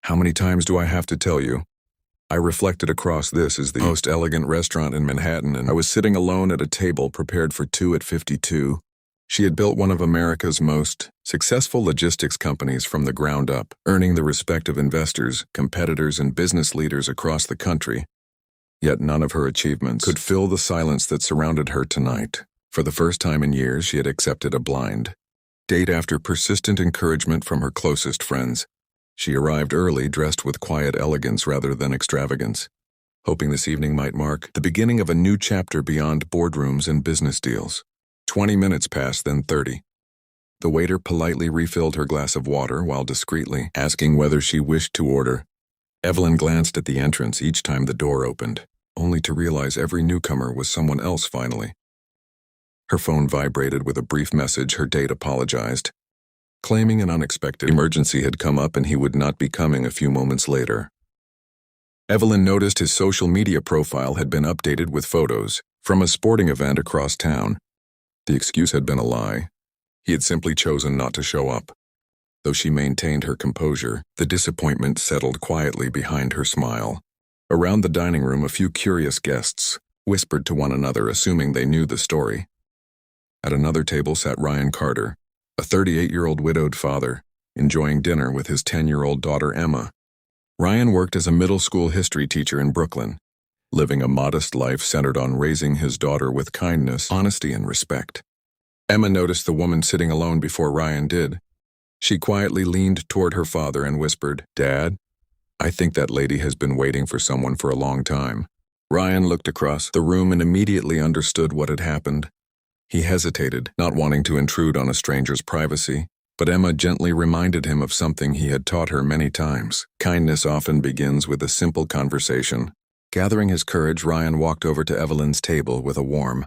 How many times do I have to tell you? I reflected across this as the most elegant restaurant in Manhattan, and I was sitting alone at a table prepared for two at 52. She had built one of America's most successful logistics companies from the ground up, earning the respect of investors, competitors, and business leaders across the country. Yet none of her achievements could fill the silence that surrounded her tonight. For the first time in years, she had accepted a blind date after persistent encouragement from her closest friends. She arrived early, dressed with quiet elegance rather than extravagance, hoping this evening might mark the beginning of a new chapter beyond boardrooms and business deals. 20 minutes passed, then 30. The waiter politely refilled her glass of water while discreetly asking whether she wished to order. Evelyn glanced at the entrance each time the door opened, only to realize every newcomer was someone else finally. Her phone vibrated with a brief message. Her date apologized, claiming an unexpected emergency had come up and he would not be coming a few moments later. Evelyn noticed his social media profile had been updated with photos from a sporting event across town. The excuse had been a lie. He had simply chosen not to show up. Though she maintained her composure, the disappointment settled quietly behind her smile. Around the dining room, a few curious guests whispered to one another, assuming they knew the story. At another table sat Ryan Carter, a 38-year-old widowed father, enjoying dinner with his 10-year-old daughter Emma. Ryan worked as a middle school history teacher in Brooklyn, living a modest life centered on raising his daughter with kindness, honesty, and respect. Emma noticed the woman sitting alone before Ryan did. She quietly leaned toward her father and whispered, "Dad, I think that lady has been waiting for someone for a long time." Ryan looked across the room and immediately understood what had happened. He hesitated, not wanting to intrude on a stranger's privacy, but Emma gently reminded him of something he had taught her many times. Kindness often begins with a simple conversation. Gathering his courage, Ryan walked over to Evelyn's table with a warm,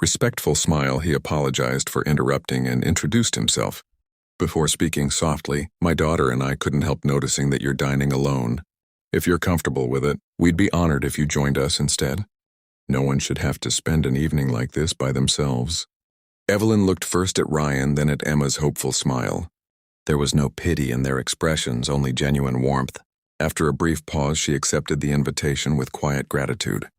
respectful smile. He apologized for interrupting and introduced himself. Before speaking softly, "My daughter and I couldn't help noticing that you're dining alone. If you're comfortable with it, we'd be honored if you joined us instead. No one should have to spend an evening like this by themselves." Evelyn looked first at Ryan, then at Emma's hopeful smile. There was no pity in their expressions, only genuine warmth. After a brief pause, she accepted the invitation with quiet gratitude.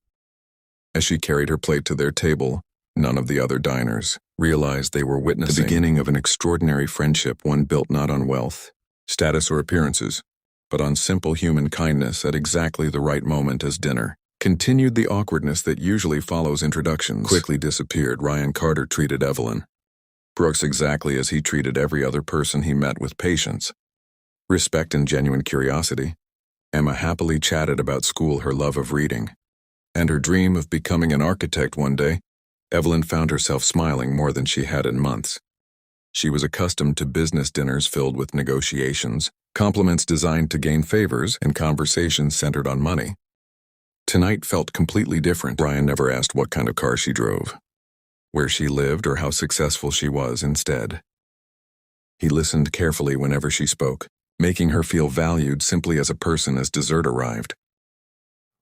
As she carried her plate to their table, none of the other diners realized they were witnessing the beginning of an extraordinary friendship, one built not on wealth, status, or appearances, but on simple human kindness. At exactly the right moment, as dinner continued, the awkwardness that usually follows introductions quickly disappeared. Ryan Carter treated Evelyn Brooks exactly as he treated every other person he met, with patience, respect, and genuine curiosity. Emma happily chatted about school, her love of reading, and her dream of becoming an architect one day. Evelyn found herself smiling more than she had in months. She was accustomed to business dinners filled with negotiations, compliments designed to gain favors, and conversations centered on money. Tonight felt completely different. Ryan never asked what kind of car she drove, where she lived, or how successful she was. Instead, he listened carefully whenever she spoke, making her feel valued simply as a person. As dessert arrived,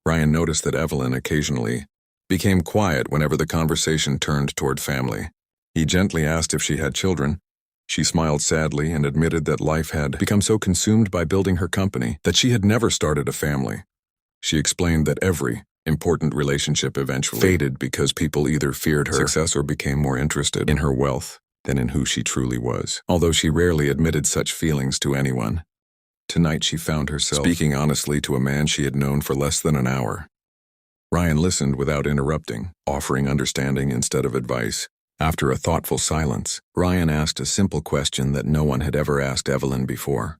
Ryan noticed that Evelyn occasionally became quiet whenever the conversation turned toward family. He gently asked if she had children. She smiled sadly and admitted that life had become so consumed by building her company that she had never started a family. She explained that every important relationship eventually faded because people either feared her success or became more interested in her wealth than in who she truly was. Although she rarely admitted such feelings to anyone, tonight she found herself speaking honestly to a man she had known for less than an hour. Ryan listened without interrupting, offering understanding instead of advice. After a thoughtful silence, Ryan asked a simple question that no one had ever asked Evelyn before.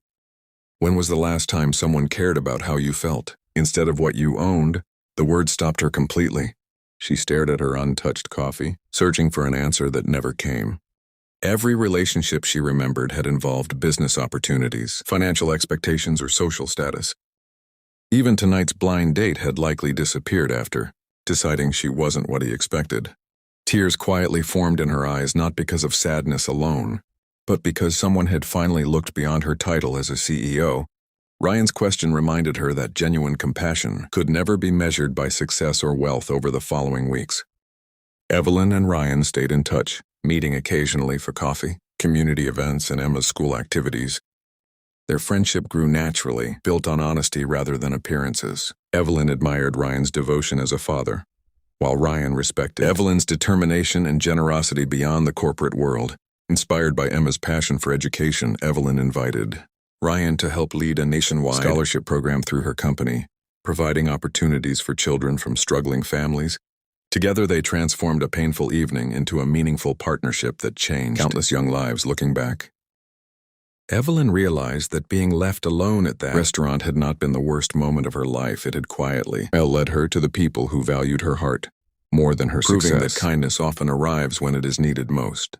"When was the last time someone cared about how you felt, instead of what you owned?" The word stopped her completely. She stared at her untouched coffee, searching for an answer that never came. Every relationship she remembered had involved business opportunities, financial expectations, or social status. Even tonight's blind date had likely disappeared after deciding she wasn't what he expected. Tears quietly formed in her eyes, not because of sadness alone, but because someone had finally looked beyond her title as a CEO. Ryan's question reminded her that genuine compassion could never be measured by success or wealth. Over the following weeks, Evelyn and Ryan stayed in touch, meeting occasionally for coffee, community events, and Emma's school activities. Their friendship grew naturally, built on honesty rather than appearances. Evelyn admired Ryan's devotion as a father, while Ryan respected Evelyn's determination and generosity beyond the corporate world. Inspired by Emma's passion for education, Evelyn invited Ryan to help lead a nationwide scholarship program through her company, providing opportunities for children from struggling families. Together they transformed a painful evening into a meaningful partnership that changed countless young lives. Looking back, Evelyn realized that being left alone at that restaurant had not been the worst moment of her life. It had quietly led her to the people who valued her heart more than her success, proving that kindness often arrives when it is needed most.